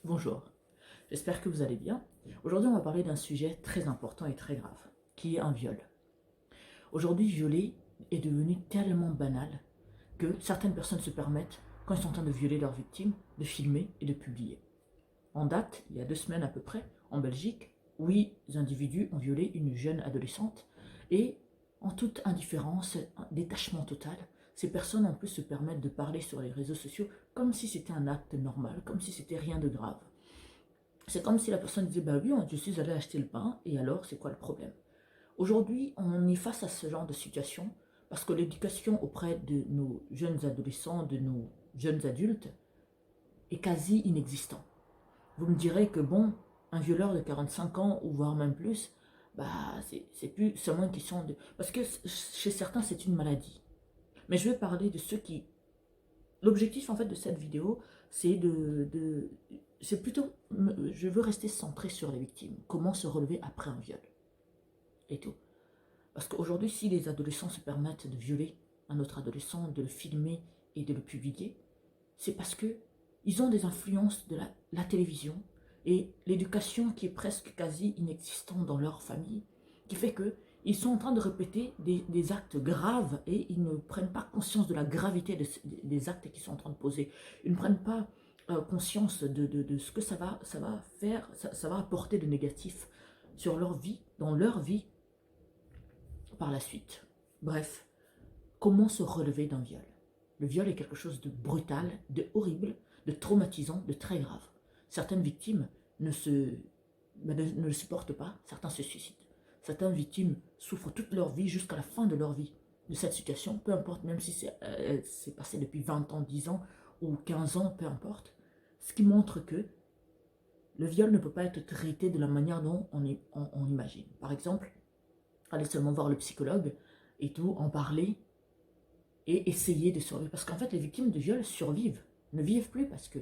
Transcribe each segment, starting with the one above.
Bonjour, j'espère que vous allez bien. Aujourd'hui, on va parler d'un sujet très important et très grave, qui est un viol. Aujourd'hui, violer est devenu tellement banal que certaines personnes se permettent, quand ils sont en train de violer leur victime, de filmer et de publier. En date, il y a 2 semaines à peu près, en Belgique, 8 individus ont violé une jeune adolescente et, en toute indifférence, un détachement total, ces personnes en plus se permettent de parler sur les réseaux sociaux comme si c'était un acte normal, comme si c'était rien de grave. C'est comme si la personne disait, bah oui, je suis allé acheter le pain, et alors, c'est quoi le problème? Aujourd'hui, on est face à ce genre de situation, parce que l'éducation auprès de nos jeunes adolescents, de nos jeunes adultes, est quasi inexistant. Vous me direz que bon, un violeur de 45 ans, ou voire même plus, bah, c'est plus seulement une question de... Parce que chez certains, c'est une maladie. Mais je vais parler de ceux qui... L'objectif, en fait, de cette vidéo, c'est c'est plutôt... Je veux rester centré sur les victimes. Comment se relever après un viol. Et tout. Parce qu'aujourd'hui, si les adolescents se permettent de violer un autre adolescent, de le filmer et de le publier, c'est parce que ils ont des influences de la télévision et l'éducation qui est presque quasi inexistante dans leur famille, qui fait que ils sont en train de répéter des actes graves et ils ne prennent pas conscience de la gravité des actes qu'ils sont en train de poser. Ils ne prennent pas conscience de ce que ça va faire, ça va apporter de négatif sur leur vie, dans leur vie par la suite. Bref, comment se relever d'un viol? Le viol est quelque chose de brutal, de horrible, de traumatisant, de très grave. Certaines victimes ne le supportent pas, certains se suicident. Certaines victimes souffrent toute leur vie jusqu'à la fin de leur vie de cette situation, peu importe, même si c'est passé depuis 20 ans, 10 ans ou 15 ans, peu importe. Ce qui montre que le viol ne peut pas être traité de la manière dont on imagine. Par exemple, aller seulement voir le psychologue et tout, en parler et essayer de survivre. Parce qu'en fait, les victimes de viol survivent, ne vivent plus parce que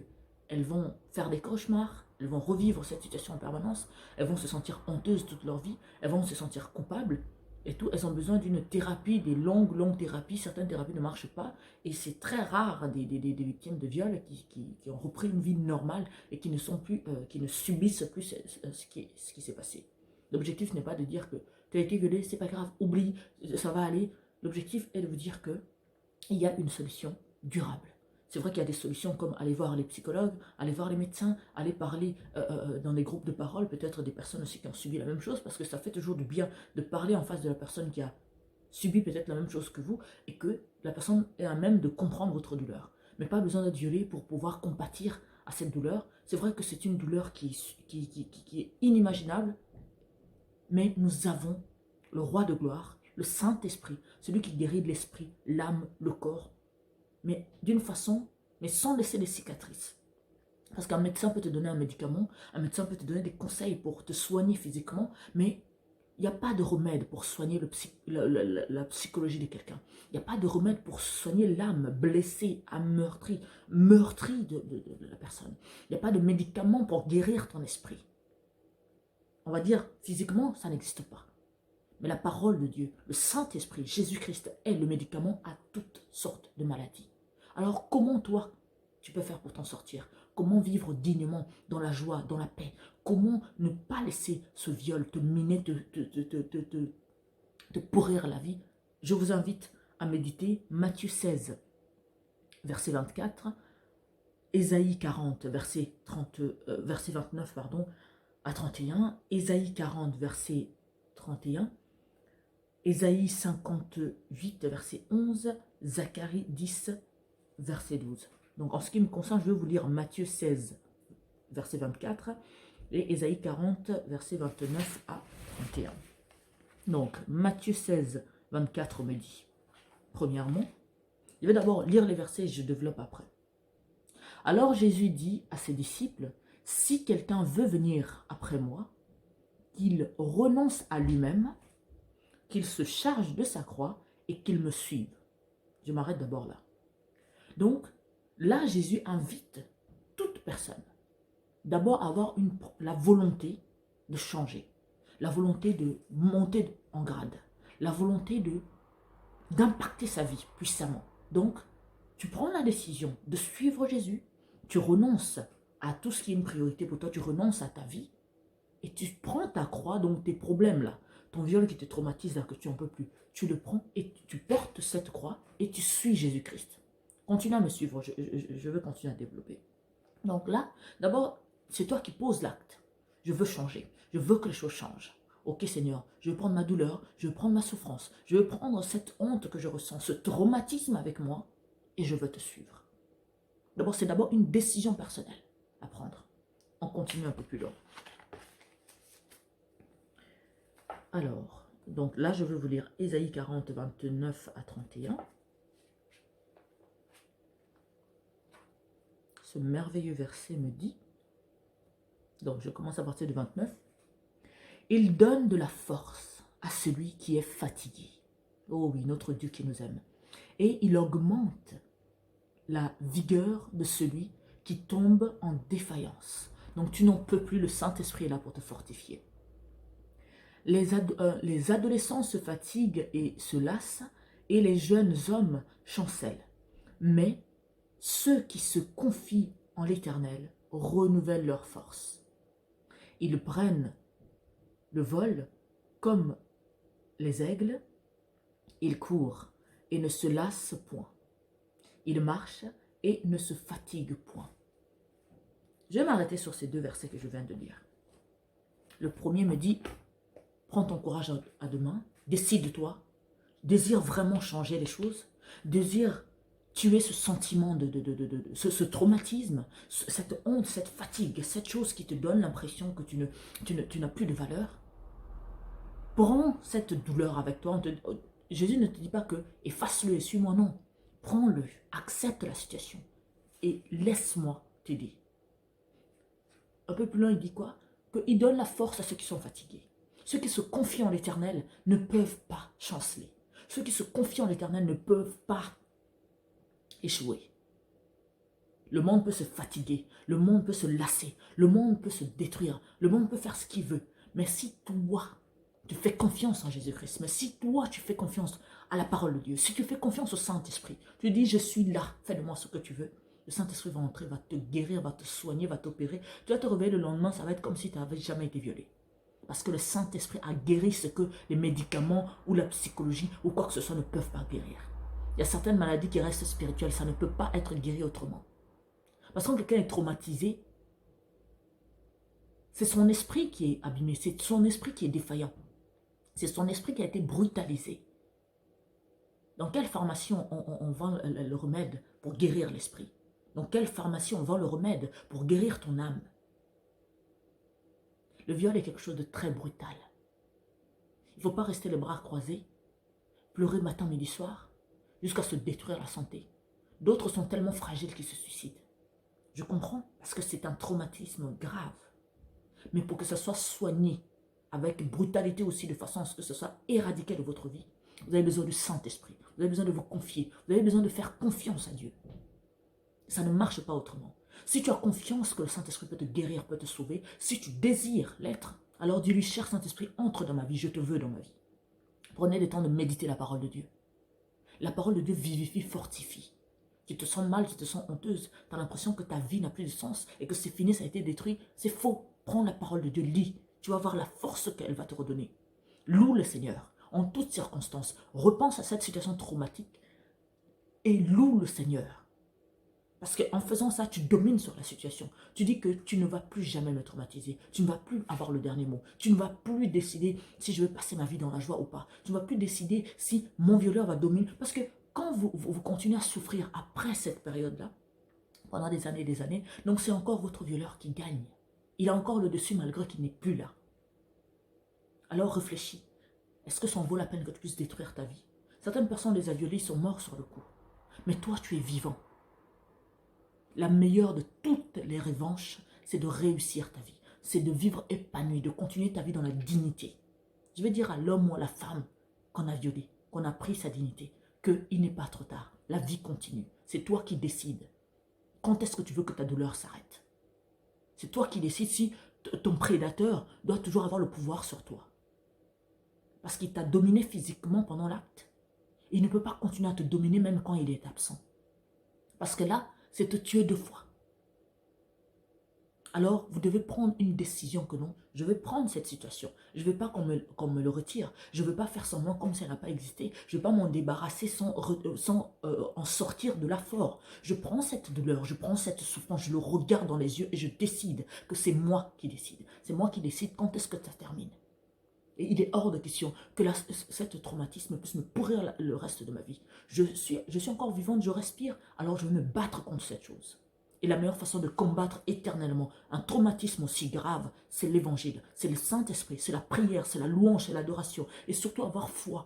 elles vont faire des cauchemars, elles vont revivre cette situation en permanence, elles vont se sentir honteuses toute leur vie, elles vont se sentir coupables et tout. Elles ont besoin d'une thérapie, des longues thérapies. Certaines thérapies ne marchent pas et c'est très rare des victimes de viol qui ont repris une vie normale et qui ne sont plus, qui ne subissent plus ce qui s'est passé. L'objectif n'est pas de dire que tu as été violé, c'est pas grave, oublie, ça va aller. L'objectif est de vous dire que il y a une solution durable. C'est vrai qu'il y a des solutions comme aller voir les psychologues, aller voir les médecins, aller parler dans des groupes de parole, peut-être des personnes aussi qui ont subi la même chose, parce que ça fait toujours du bien de parler en face de la personne qui a subi peut-être la même chose que vous, et que la personne est à même de comprendre votre douleur. Mais pas besoin d'être violé pour pouvoir compatir à cette douleur. C'est vrai que c'est une douleur qui est inimaginable, mais nous avons le roi de gloire, le Saint-Esprit, celui qui guérit l'esprit, l'âme, le corps, mais d'une façon, mais sans laisser des cicatrices. Parce qu'un médecin peut te donner un médicament, un médecin peut te donner des conseils pour te soigner physiquement, mais il n'y a pas de remède pour soigner la psychologie de quelqu'un. Il n'y a pas de remède pour soigner l'âme blessée, meurtrie de la personne. Il n'y a pas de médicament pour guérir ton esprit. On va dire, physiquement, ça n'existe pas. Mais la parole de Dieu, le Saint-Esprit, Jésus-Christ est le médicament à toutes sortes de maladies. Alors comment toi, tu peux faire pour t'en sortir? Comment vivre dignement, dans la joie, dans la paix? Comment ne pas laisser ce viol te miner, te pourrir la vie? Je vous invite à méditer Matthieu 16, verset 24, Ésaïe 40, verset 29 pardon, à 31, Ésaïe 40, verset 31, Ésaïe 58, verset 11, Zacharie 10, verset 12. Donc en ce qui me concerne, je vais vous lire Matthieu 16, verset 24, et Ésaïe 40, verset 29 à 31. Donc Matthieu 16, 24 me dit, premièrement, je vais d'abord lire les versets et je développe après. Alors Jésus dit à ses disciples, si quelqu'un veut venir après moi, qu'il renonce à lui-même, qu'il se charge de sa croix et qu'il me suive. Je m'arrête d'abord là. Donc, là, Jésus invite toute personne d'abord à avoir la volonté de changer, la volonté de monter en grade, la volonté d'impacter sa vie puissamment. Donc, tu prends la décision de suivre Jésus, tu renonces à tout ce qui est une priorité pour toi, tu renonces à ta vie et tu prends ta croix, donc tes problèmes là, ton viol qui te traumatise là, que tu n'en peux plus, tu le prends et tu portes cette croix et tu suis Jésus-Christ. Continue à me suivre, je veux continuer à développer. Donc là, d'abord, c'est toi qui poses l'acte. Je veux changer, je veux que les choses changent. Ok Seigneur, je veux prendre ma douleur, je veux prendre ma souffrance, je veux prendre cette honte que je ressens, ce traumatisme avec moi et je veux te suivre. D'abord, c'est d'abord une décision personnelle à prendre. On continue un peu plus loin. Alors, donc là, je vais vous lire Ésaïe 40, 29 à 31. Ce merveilleux verset me dit, donc je commence à partir du 29, « Il donne de la force à celui qui est fatigué. » Oh oui, notre Dieu qui nous aime. « Et il augmente la vigueur de celui qui tombe en défaillance. » Donc tu n'en peux plus, le Saint-Esprit est là pour te fortifier. Les adolescents se fatiguent et se lassent, et les jeunes hommes chancellent. Mais ceux qui se confient en l'Éternel renouvellent leur force. Ils prennent le vol comme les aigles, ils courent et ne se lassent point. Ils marchent et ne se fatiguent point. Je vais m'arrêter sur ces deux versets que je viens de lire. Le premier me dit, prends ton courage à deux mains, décide-toi, désire vraiment changer les choses, désire tuer ce sentiment, ce traumatisme, cette honte, cette fatigue, cette chose qui te donne l'impression que tu n'as plus de valeur. Prends cette douleur avec toi. Jésus ne te dit pas que efface-le et suis-moi, non. Prends-le, accepte la situation et laisse-moi t'aider. Un peu plus loin, il dit quoi? Qu'il donne la force à ceux qui sont fatigués. Ceux qui se confient en l'Éternel ne peuvent pas chanceler. Ceux qui se confient en l'Éternel ne peuvent pas échouer. Le monde peut se fatiguer, le monde peut se lasser, le monde peut se détruire, le monde peut faire ce qu'il veut. Mais si toi, tu fais confiance en Jésus-Christ, mais si toi, tu fais confiance à la parole de Dieu, si tu fais confiance au Saint-Esprit, tu dis, je suis là, fais de moi ce que tu veux, le Saint-Esprit va entrer, va te guérir, va te soigner, va t'opérer. Tu vas te réveiller le lendemain, ça va être comme si tu n'avais jamais été violé. Parce que le Saint-Esprit a guéri ce que les médicaments ou la psychologie ou quoi que ce soit ne peuvent pas guérir. Il y a certaines maladies qui restent spirituelles, ça ne peut pas être guéri autrement. Parce que quand quelqu'un est traumatisé, c'est son esprit qui est abîmé, c'est son esprit qui est défaillant. C'est son esprit qui a été brutalisé. Dans quelle pharmacie on vend le remède pour guérir l'esprit? Dans quelle pharmacie on vend le remède pour guérir ton âme? Le viol est quelque chose de très brutal. Il ne faut pas rester les bras croisés, pleurer matin, midi, soir, jusqu'à se détruire la santé. D'autres sont tellement fragiles qu'ils se suicident. Je comprends, parce que c'est un traumatisme grave. Mais pour que ça soit soigné, avec brutalité aussi, de façon à ce que ce soit éradiqué de votre vie, vous avez besoin du Saint-Esprit. Vous avez besoin de vous confier. Vous avez besoin de faire confiance à Dieu. Ça ne marche pas autrement. Si tu as confiance que le Saint-Esprit peut te guérir, peut te sauver, si tu désires l'être, alors dis-lui, cher Saint-Esprit, entre dans ma vie, je te veux dans ma vie. Prenez le temps de méditer la parole de Dieu. La parole de Dieu vivifie, fortifie. Tu te sens mal, tu te sens honteuse, tu as l'impression que ta vie n'a plus de sens et que c'est fini, ça a été détruit. C'est faux. Prends la parole de Dieu, lis. Tu vas voir la force qu'elle va te redonner. Loue le Seigneur en toutes circonstances. Repense à cette situation traumatique et loue le Seigneur. Parce qu'en faisant ça, tu domines sur la situation. Tu dis que tu ne vas plus jamais me traumatiser. Tu ne vas plus avoir le dernier mot. Tu ne vas plus décider si je vais passer ma vie dans la joie ou pas. Tu ne vas plus décider si mon violeur va dominer. Parce que quand vous continuez à souffrir après cette période-là, pendant des années, donc c'est encore votre violeur qui gagne. Il a encore le dessus malgré qu'il n'est plus là. Alors réfléchis. Est-ce que ça en vaut la peine que tu puisses détruire ta vie? Certaines personnes les a violés, sont morts sur le coup. Mais toi, tu es vivant. La meilleure de toutes les revanches, c'est de réussir ta vie. C'est de vivre épanoui, de continuer ta vie dans la dignité. Je vais dire à l'homme ou à la femme qu'on a violé, qu'on a pris sa dignité, qu'il n'est pas trop tard. La vie continue. C'est toi qui décides. Quand est-ce que tu veux que ta douleur s'arrête? C'est toi qui décides si ton prédateur doit toujours avoir le pouvoir sur toi. Parce qu'il t'a dominé physiquement pendant l'acte. Il ne peut pas continuer à te dominer même quand il est absent. Parce que là, c'est te tuer deux fois. alors vous devez prendre une décision que non, je vais prendre cette situation. Je ne veux pas qu'on me le retire. Je ne veux pas faire semblant comme si elle n'a pas existé. Je ne veux pas m'en débarrasser sans en sortir de là fort. Je prends cette douleur, je prends cette souffrance, je le regarde dans les yeux et je décide que c'est moi qui décide. C'est moi qui décide quand est-ce que ça termine. Et il est hors de question que cette traumatisme puisse me pourrir le reste de ma vie. Je suis encore vivante, je respire, alors je vais me battre contre cette chose. Et la meilleure façon de combattre éternellement un traumatisme aussi grave, c'est l'évangile, c'est le Saint-Esprit, c'est la prière, c'est la louange, c'est l'adoration. Et surtout avoir foi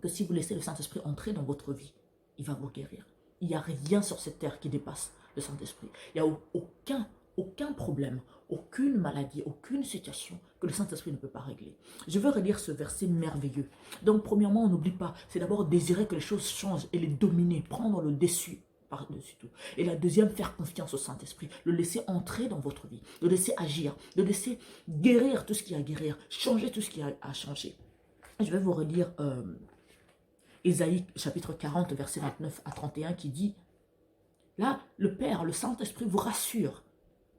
que si vous laissez le Saint-Esprit entrer dans votre vie, il va vous guérir. Il n'y a rien sur cette terre qui dépasse le Saint-Esprit. Il n'y a aucun problème, aucune maladie, aucune situation que le Saint-Esprit ne peut pas régler. Je veux relire ce verset merveilleux. Donc, premièrement, on n'oublie pas, c'est d'abord désirer que les choses changent et les dominer, prendre le dessus par-dessus tout. Et la deuxième, faire confiance au Saint-Esprit, le laisser entrer dans votre vie, le laisser agir, le laisser guérir tout ce qu'il y a à guérir, changer tout ce qu'il y a à changer. Je vais vous relire Ésaïe chapitre 40, verset 29 à 31 qui dit, là, le Père, le Saint-Esprit vous rassure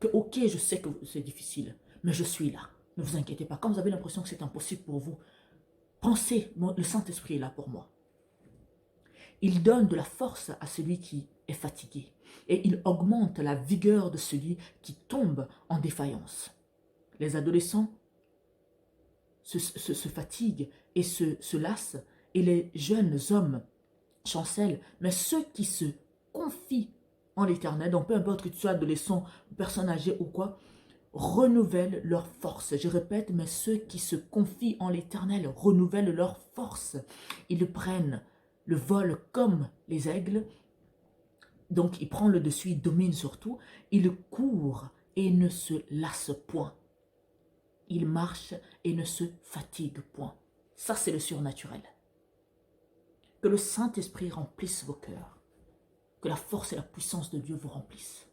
que, ok, je sais que c'est difficile, mais je suis là. Ne vous inquiétez pas. Quand vous avez l'impression que c'est impossible pour vous, pensez, le Saint-Esprit est là pour moi. Il donne de la force à celui qui est fatigué et il augmente la vigueur de celui qui tombe en défaillance. Les adolescents se fatiguent et se lassent et les jeunes hommes chancellent, mais ceux qui se confient en l'Éternel, donc peu importe que tu sois adolescent, personne âgée ou quoi, renouvellent leur force. Je répète, mais ceux qui se confient en l'Éternel renouvellent leur force. Ils prennent le vol comme les aigles, donc il prend le dessus, il domine surtout, il court et ne se lasse point. Il marche et ne se fatigue point. Ça, c'est le surnaturel. Que le Saint-Esprit remplisse vos cœurs. Que la force et la puissance de Dieu vous remplissent.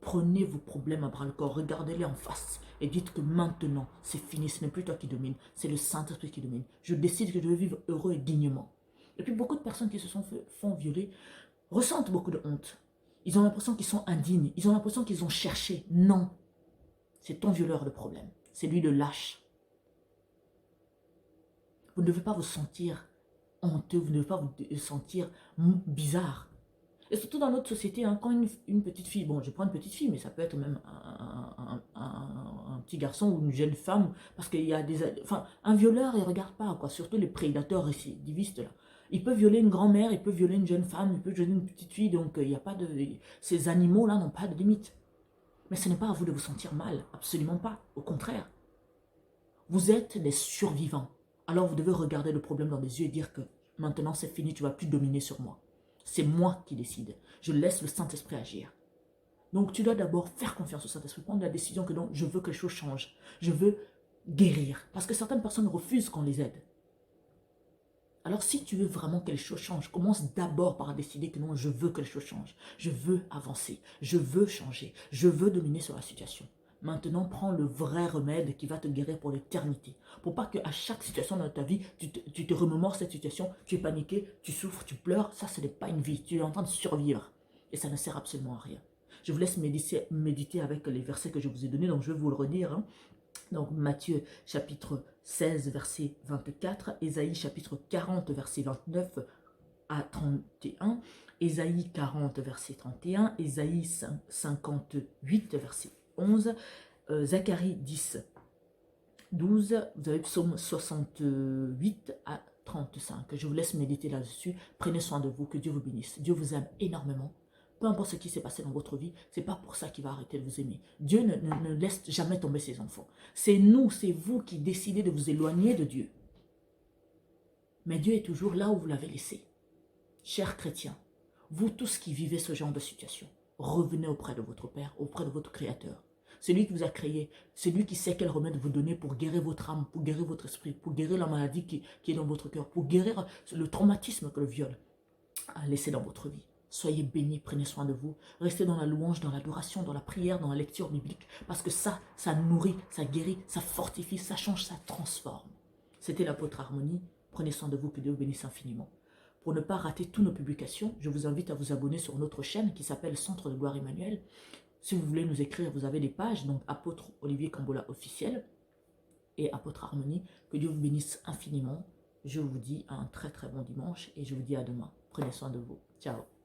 Prenez vos problèmes à bras-le-corps, regardez-les en face et dites que maintenant, c'est fini, ce n'est plus toi qui domine, c'est le Saint-Esprit qui domine. Je décide que je veux vivre heureux et dignement. Et puis beaucoup de personnes qui se font violer ressentent beaucoup de honte. Ils ont l'impression qu'ils sont indignes, ils ont l'impression qu'ils ont cherché. Non, c'est ton violeur le problème, c'est lui le lâche. Vous ne devez pas vous sentir honteux, vous ne devez pas vous sentir bizarre. Et surtout dans notre société, hein, quand une petite fille, bon je prends une petite fille, mais ça peut être même un petit garçon ou une jeune femme, parce qu'il y a des... Enfin, un violeur, il ne regarde pas, quoi, surtout les prédateurs récidivistes, là. Il peut violer une grand-mère, il peut violer une jeune femme, il peut violer une petite fille, donc il n'y a pas de... Ces animaux-là n'ont pas de limite. Mais ce n'est pas à vous de vous sentir mal, absolument pas, au contraire. Vous êtes des survivants. Alors vous devez regarder le problème dans les yeux et dire que maintenant c'est fini, tu ne vas plus dominer sur moi. C'est moi qui décide. Je laisse le Saint-Esprit agir. Donc tu dois d'abord faire confiance au Saint-Esprit, prendre la décision que non, je veux que les choses changent. Je veux guérir. Parce que certaines personnes refusent qu'on les aide. Alors si tu veux vraiment que les choses changent, commence d'abord par décider que non, je veux que les choses changent. Je veux avancer. Je veux changer. Je veux dominer sur la situation. Maintenant, prends le vrai remède qui va te guérir pour l'éternité. Pour pas qu'à chaque situation dans ta vie, tu te remémores cette situation, tu es paniqué, tu souffres, tu pleures. Ça, ce n'est pas une vie. Tu es en train de survivre. Et ça ne sert absolument à rien. Je vous laisse méditer avec les versets que je vous ai donnés, donc je vais vous le redire. Hein. Donc Matthieu chapitre 16, verset 24, Ésaïe chapitre 40, verset 29 à 31, Ésaïe 40, verset 31, Ésaïe 58, verset 11, Zacharie 10, 12, vous avez psaume 68 à 35. Je vous laisse méditer là-dessus. Prenez soin de vous, que Dieu vous bénisse. Dieu vous aime énormément. Peu importe ce qui s'est passé dans votre vie, ce n'est pas pour ça qu'il va arrêter de vous aimer. Dieu ne laisse jamais tomber ses enfants. C'est nous, c'est vous qui décidez de vous éloigner de Dieu. Mais Dieu est toujours là où vous l'avez laissé. Chers chrétiens, vous tous qui vivez ce genre de situation, revenez auprès de votre Père, auprès de votre Créateur. Celui qui vous a créé, celui qui sait quel remède vous donner pour guérir votre âme, pour guérir votre esprit, pour guérir la maladie qui est dans votre cœur, pour guérir le traumatisme que le viol a laissé dans votre vie. Soyez bénis, prenez soin de vous. Restez dans la louange, dans l'adoration, dans la prière, dans la lecture biblique. Parce que ça nourrit, ça guérit, ça fortifie, ça change, ça transforme. C'était l'apôtre Harmonie. Prenez soin de vous, que Dieu vous bénisse infiniment. Pour ne pas rater toutes nos publications, je vous invite à vous abonner sur notre chaîne qui s'appelle Centre de Gloire Emmanuel. Si vous voulez nous écrire, vous avez des pages, donc apôtre Olivier Cambola officiel et apôtre Harmonie. Que Dieu vous bénisse infiniment. Je vous dis un très très bon dimanche et je vous dis à demain. Prenez soin de vous. Ciao.